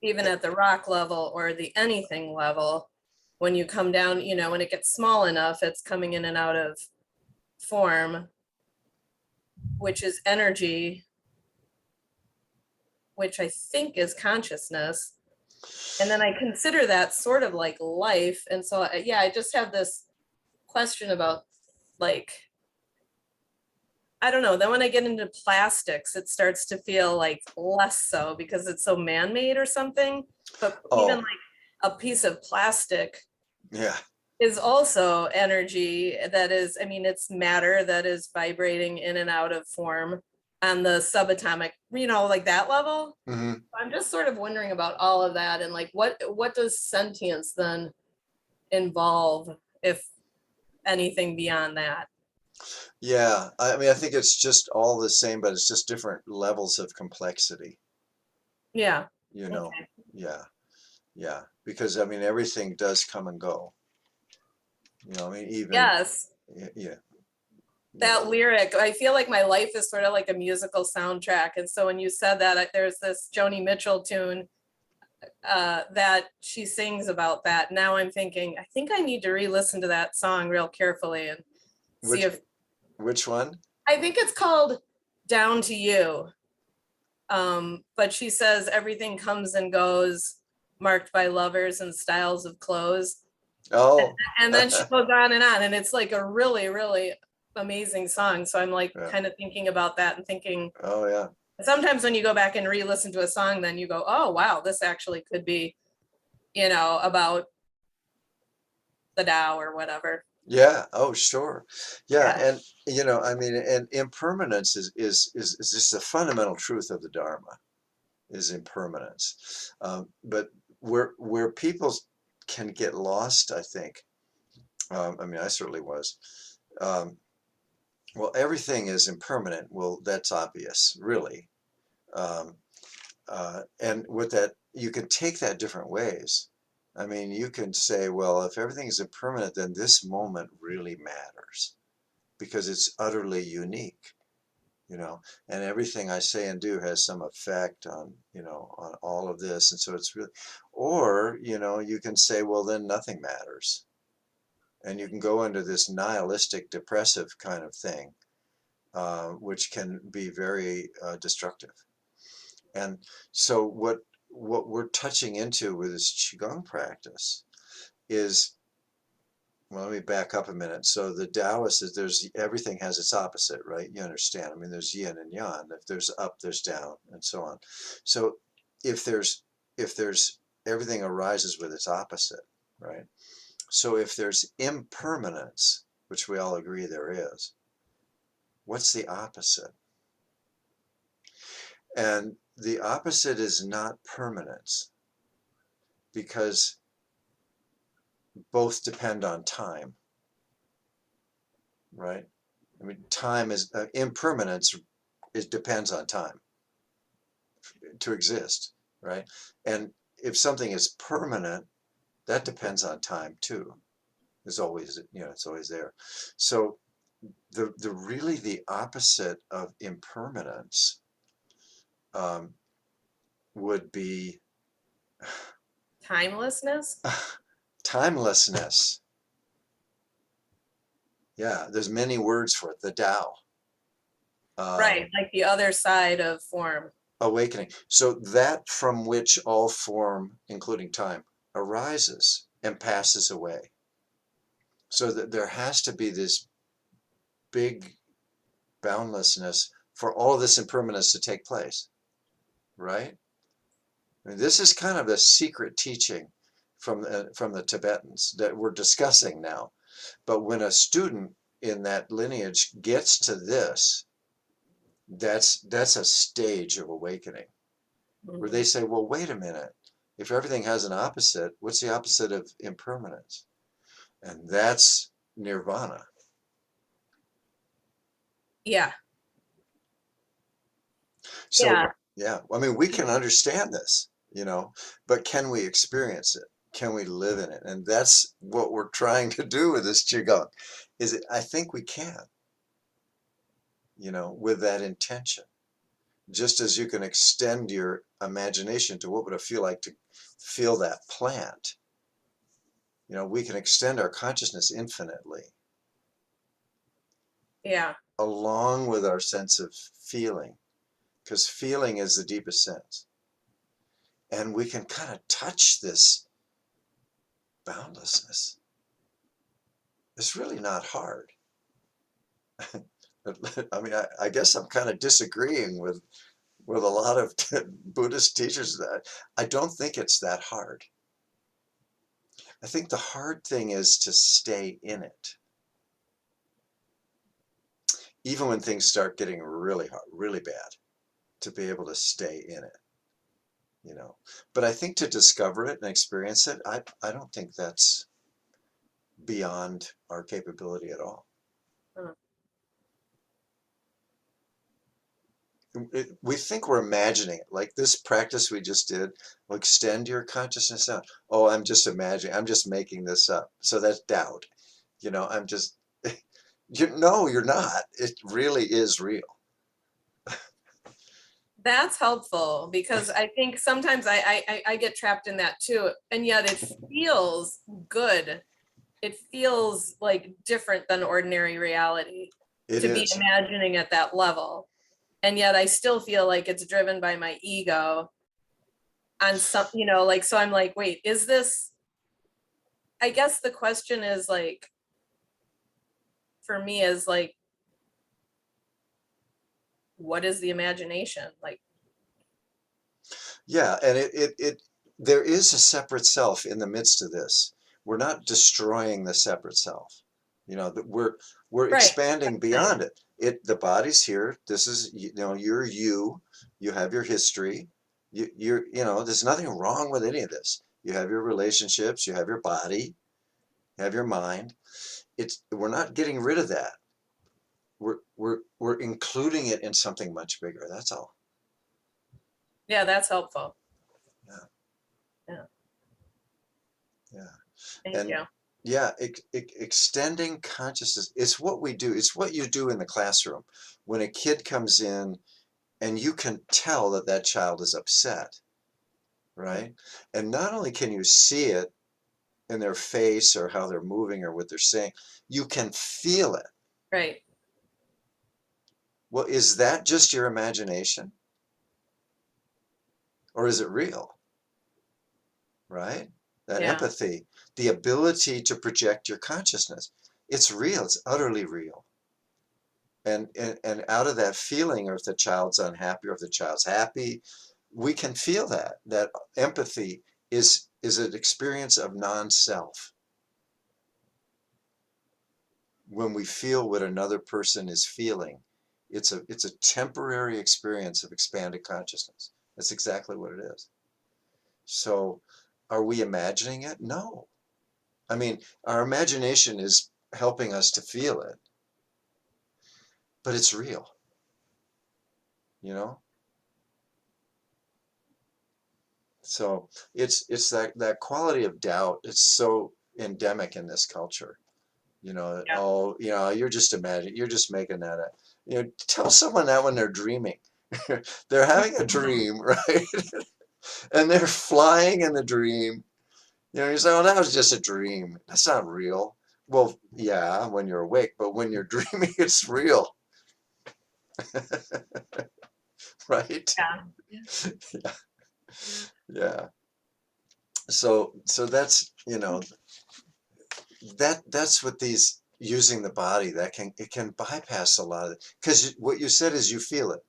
even at the rock level or the anything level. When you come down, when it gets small enough, it's coming in and out of form, which is energy, which I think is consciousness. And then I consider that sort of like life. And so, yeah, I just have this question about like, I don't know. Then when I get into plastics, it starts to feel like less so because it's so man-made or something. But even oh, like a piece of plastic yeah, is also energy that is, I mean, it's matter that is vibrating in and out of form on the subatomic, like that level. hmm, I'm just sort of wondering about all of that and like what does sentience then involve, if anything beyond that? yeah. I mean, I think it's just all the same, but it's just different levels of complexity. Yeah. You know, Okay. yeah, yeah. Because I mean, everything does come and go. I mean, even Yes. yeah, That lyric, I feel like my life is sort of like a musical soundtrack. And so when you said that, there's this Joni Mitchell tune that she sings about that. Now I'm thinking, I think I need to re-listen to that song real carefully and see which if which one? I think it's called Down to You. But she says everything comes and goes, marked by lovers and styles of clothes. Oh, And then she goes on, and it's like a really, really amazing song. So I'm like yeah. kind of thinking about that and thinking Oh, yeah. sometimes when you go back and re-listen to a song, then you go, oh wow, this actually could be, about the Tao or whatever. Yeah. Oh, sure. Yeah. Yeah. And I mean, and impermanence is just a fundamental truth of the Dharma is impermanence. But where people can get lost, I think. I mean, I certainly was. Um, well, everything is impermanent. Well, that's obvious, really. Um, and with that, you can take that different ways. I mean, you can say, well, if everything is impermanent, then this moment really matters because it's utterly unique, and everything I say and do has some effect on all of this. And so it's really, or, you can say, well, then nothing matters. And you can go into this nihilistic, depressive kind of thing, which can be very destructive. And so what we're touching into with this Qigong practice is, well, let me back up a minute. So the Taoist is everything has its opposite, right? You understand? I mean, there's yin and yang. If there's up, there's down, and so on. So if there's everything arises with its opposite, right? So if there's impermanence, which we all agree there is, what's the opposite? And the opposite is not permanence because both depend on time, right? I mean, time is impermanence. It depends on time to exist, right? And if something is permanent, that depends on time too. There's always, it's always there. So the really the opposite of impermanence um, would be Timelessness. timelessness. Yeah, there's many words for it. The Tao. Right, like the other side of form. Awakening. So that from which all form, including time, arises and passes away. So that there has to be this big boundlessness for all of this impermanence to take place, right? I mean, this is kind of a secret teaching from the Tibetans that we're discussing now. But when a student in that lineage gets to this, that's a stage of awakening where they say, well, wait a minute. If everything has an opposite, what's the opposite of impermanence? And that's nirvana. Yeah, So, yeah, yeah, I mean, we can understand this, but can we experience it? Can we live in it? And that's what we're trying to do with this Qigong, I think we can, with that intention. Just as you can extend your imagination to what would it feel like to feel that plant, we can extend our consciousness infinitely yeah, along with our sense of feeling, because feeling is the deepest sense. And we can kind of touch this boundlessness. It's really not hard. I mean, I guess I'm kind of disagreeing with a lot of Buddhist teachers that I don't think it's that hard. I think the hard thing is to stay in it. Even when things start getting really hard, really bad, to be able to stay in it. But I think to discover it and experience it, I don't think that's beyond our capability at all. uh, We think we're imagining it, like this practice we just did. Well, extend your consciousness out. Oh, I'm just imagining, I'm just making this up. So that's doubt. I'm just, no, you're not. It really is real. that's helpful because I think sometimes I get trapped in that too, and yet it feels good. It feels like different than ordinary reality It to be is. imagining at that level, and yet I still feel like it's driven by my ego on some, like, so I'm like, wait, is this, I guess the question is like, for me is like, what is the imagination? Like, Yeah, and there is a separate self in the midst of this. We're not destroying the separate self. That we're right, expanding right, beyond it. The body's here. This is, you're you. You have your history. There's nothing wrong with any of this. You have your relationships, you have your body, you have your mind. We're not getting rid of that. We're including it in something much bigger. That's all. yeah, that's helpful. Yeah. Yeah, Yeah. thank And you. yeah, extending consciousness, it's what we do. It's what you do in the classroom when a kid comes in and you can tell that that child is upset, right? And not only can you see it in their face or how they're moving or what they're saying, you can feel it. Right, Well, is that just your imagination or is it real, right? That yeah, empathy, the ability to project your consciousness, it's real. It's utterly real. And out of that feeling, or if the child's unhappy or if the child's happy, we can feel that empathy is an experience of non-self. When we feel what another person is feeling, it's a temporary experience of expanded consciousness. That's exactly what it is. So are we imagining it? No. I mean, our imagination is helping us to feel it, but it's real, you know? So it's that quality of doubt. It's so endemic in this culture. yeah, Oh, you're just imagining, you're just making that up. Tell someone that when they're dreaming. They're having a dream, right? And they're flying in the dream. You say, oh, that was just a dream. That's not real. Well, yeah, when you're awake, but when you're dreaming, it's real. Right? Yeah. Yeah. Yeah. Yeah. Yeah. So that's, that's what these using the body that it can bypass a lot of it. Because what you said is you feel it.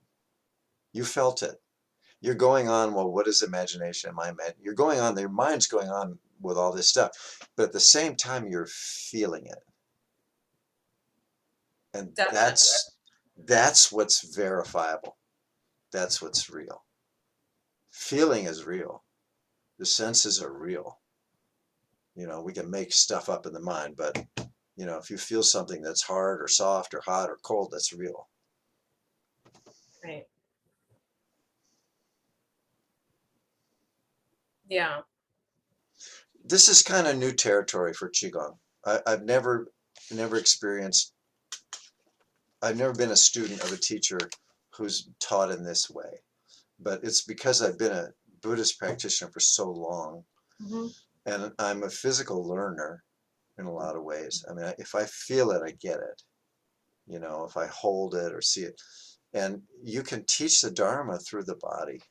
You felt it. You're going on, well, what is imagination? You're going on, your mind's going on with all this stuff. But at the same time, you're feeling it. And Definitely. that's what's verifiable. That's what's real. Feeling is real. The senses are real. We can make stuff up in the mind, but if you feel something that's hard or soft or hot or cold, that's real. Right. Yeah. This is kind of new territory for Qigong. I've never experienced, I've never been a student of a teacher who's taught in this way, but it's because I've been a Buddhist practitioner for so long, Mhm. and I'm a physical learner in a lot of ways. I mean, if I feel it, I get it. If I hold it or see it. And you can teach the Dharma through the body.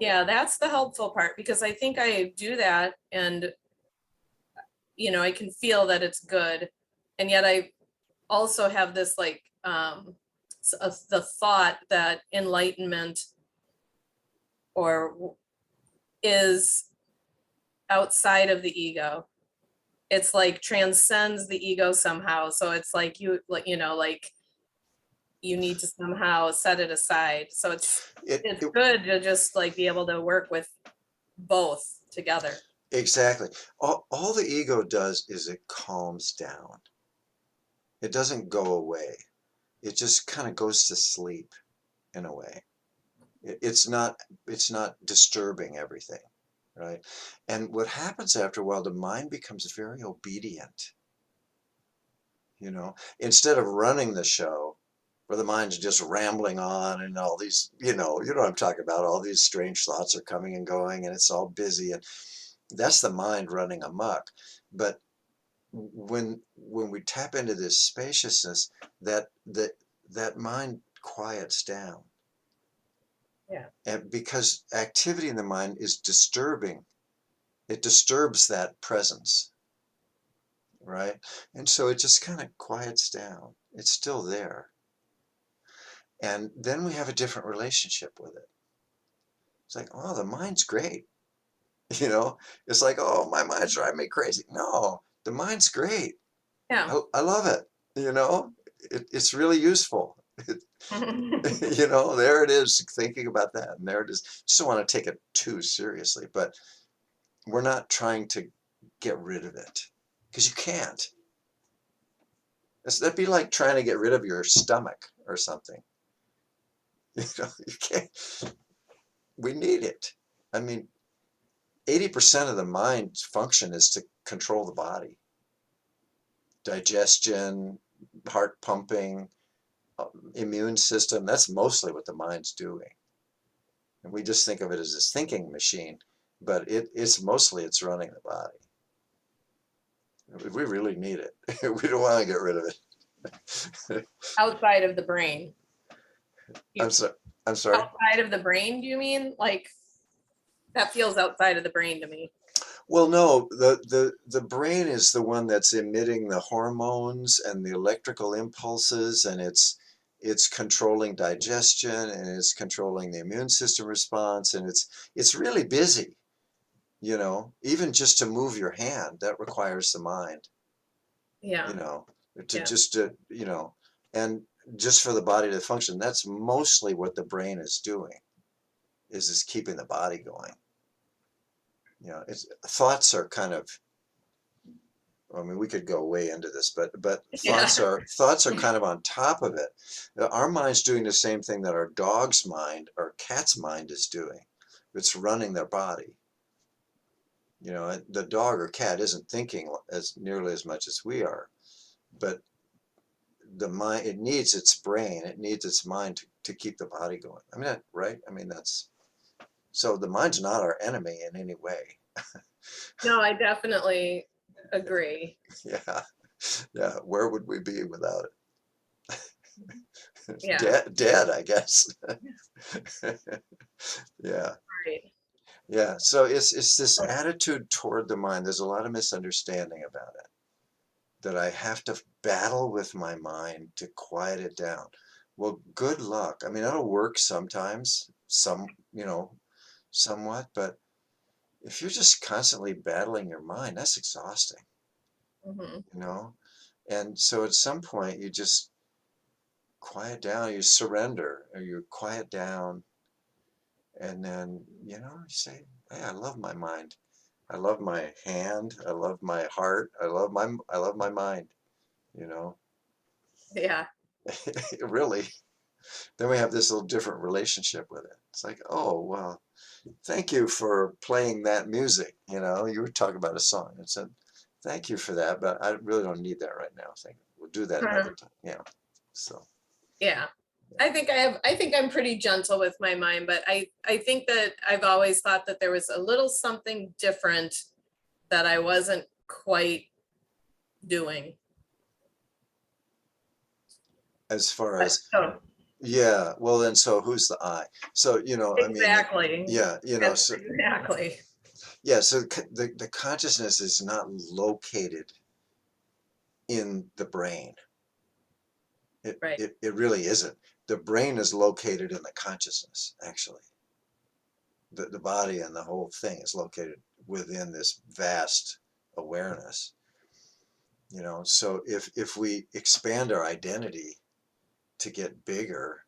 Yeah, that's the helpful part, because I think I do that and I can feel that it's good. And yet I also have this like the thought that enlightenment or is outside of the ego. It's like transcends the ego somehow. So it's like like you need to somehow set it aside. So it's It, it's it good to just like be able to work with both together. exactly. All the ego does is it calms down. It doesn't go away. It just kind of goes to sleep in a way. It's not disturbing everything, right? And what happens after a while, the mind becomes very obedient. Instead of running the show, where the mind's just rambling on and all these, you know what I'm talking about, all these strange thoughts are coming and going and it's all busy, and that's the mind running amok. But when we tap into this spaciousness, that mind quiets down. Yeah. And because activity in the mind is disturbing, it disturbs that presence, right? And so it just kind of quiets down. It's still there. And then we have a different relationship with it. It's like, oh, the mind's great. You know, it's like, oh, my mind's driving me crazy. No, the mind's great. Yeah. I love it. It's really useful. There it is, thinking about that. And there it is. Just don't want to take it too seriously, but we're not trying to get rid of it because you can't. That'd be like trying to get rid of your stomach or something. You can't. We need it. I mean, 80% of the mind's function is to control the body, digestion, heart pumping, immune system. That's mostly what the mind's doing. And we just think of it as this thinking machine, but it's running the body. We really need it. We don't want to get rid of it. Outside of the brain. I'm sorry. I'm sorry. Outside of the brain, do you mean? Like, that feels outside of the brain to me. Well, no, the brain is the one that's emitting the hormones and the electrical impulses, and it's controlling digestion, and it's controlling the immune system response, and it's really busy. Even just to move your hand, that requires the mind. Yeah. You know, to Yeah. just to and just for the body to function, that's mostly what the brain is doing, is keeping the body going. It's thoughts are kind of, I mean, we could go way into this, but Yeah. thoughts are kind of on top of it. Our mind's doing the same thing that our dog's mind or cat's mind is doing. It's running their body. The dog or cat isn't thinking as nearly as much as we are, but the mind, it needs its brain, it needs its mind to keep the body going. I mean, right? I mean, so the mind's not our enemy in any way. No, I definitely agree. Yeah. Yeah. Where would we be without it? Yeah. Dead, I guess. Yeah. Right. Yeah. So it's this attitude toward the mind. There's a lot of misunderstanding about it, that I have to battle with my mind to quiet it down. Well, good luck. I mean, that'll work sometimes, somewhat, but if you're just constantly battling your mind, that's exhausting, Mhm. you know? And so at some point you just quiet down, you surrender, or you quiet down, and then, you say, hey, I love my mind. I love my hand. I love my heart. I love my mind, you know? Yeah. Really. Then we have this little different relationship with it. It's like, oh, well, thank you for playing that music. You were talking about a song and said, thank you for that, but I really don't need that right now. Thank you. We'll do that another time. Yeah. So, Yeah. I think I'm pretty gentle with my mind, but I think that I've always thought that there was a little something different that I wasn't quite doing. as far as, So yeah, well, then, so who's the I? So, I mean, exactly. yeah, so, Exactly. yeah, so the consciousness is not located in the brain. It, Right. it, it really isn't. The brain is located in the consciousness, actually. The body and the whole thing is located within this vast awareness. So if we expand our identity to get bigger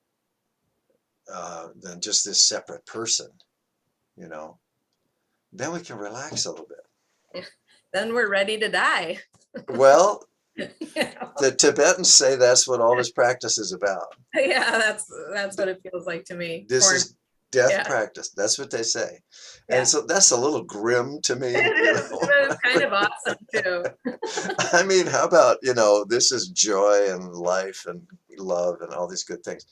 than just this separate person, you know, then we can relax a little bit. Then we're ready to die. Well, Yeah. the Tibetans say that's what all this practice is about. Yeah, that's what it feels like to me. This For is death yeah. practice. That's what they say. And Yeah. so that's a little grim to me. It is, but it's kind of awesome too. I mean, how about, this is joy and life and love and all these good things.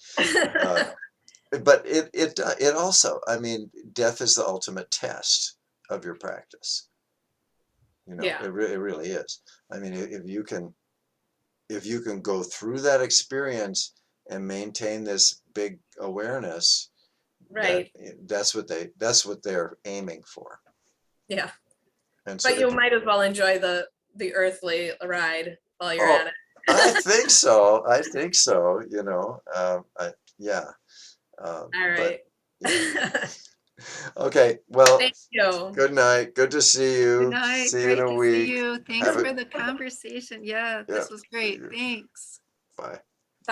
But it also, I mean, death is the ultimate test of your practice. Yeah. It really is. I mean, if you can go through that experience and maintain this big awareness, that Right. that's what they're aiming for. Yeah. And so But you might as well enjoy the earthly ride while you're oh, at it. I think so. I think so. Yeah. All But right. yeah. Okay. Well, Thank you. good night. Good to see Good you. night. See you in Great a to see week. you. Thanks Have a for the conversation. Yeah, yeah. this was great. Thanks. Bye.